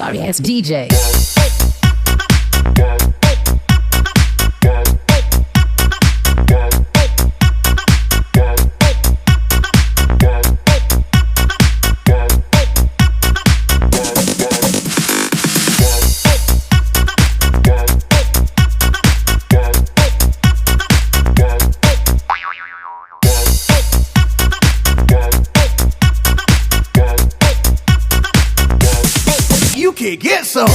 sorry ass DJ. You can get some.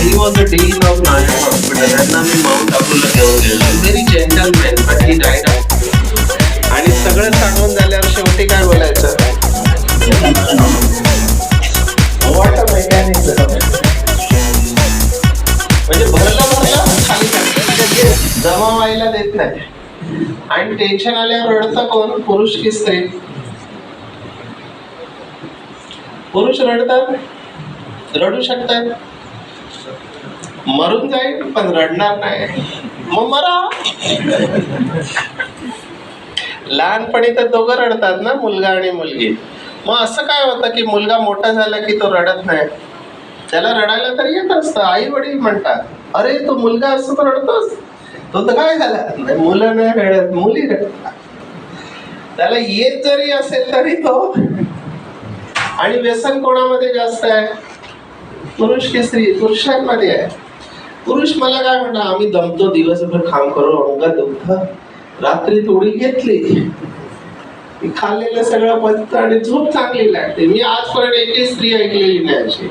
He was the dean of Nayan Hospital and आम्ही mount अबूला घेऊन गेलो. Very gentleman, but he died. आणि सगळं सांगून झाल्यावर शेवटी काय बोलायचं? What a mechanic. म्हणजे भरला खाली टाकलं, जमा व्हायला देत नाही. आणि टेन्शन आल्यावर रडतं कोण? पुरुष की स्त्री? पुरुष रडतात, रडू शकतात, मरून जाईल पण रडणार नाही. मग मरा. लहानपणी तर दोघं रडतात ना, मुलगा आणि मुलगी. मग असं काय होतं की मुलगा मोठा झाला की तो रडत नाही? त्याला रडायला तर येत असतं. आई वडील म्हणतात, अरे तो मुलगा असं तर रडतोस, तो तर काय झाला? नाही, मुलं नाही रडत, मुली रडतात. त्याला येत जरी असेल तरी तो. आणि व्यसन कोणामध्ये जास्त आहे? पुरुष की स्त्री? पुरुषांमध्ये आहे. पुरुष मला काय म्हणतात, आम्ही दमतो, दिवसभर काम करू, अंग दुखतं, रात्री थोडी घेतली, खाल्लेलं सगळं पचतं आणि झोप चांगली लागते. मी आजपर्यंत एकही स्त्री ऐकलेली नाही अशी.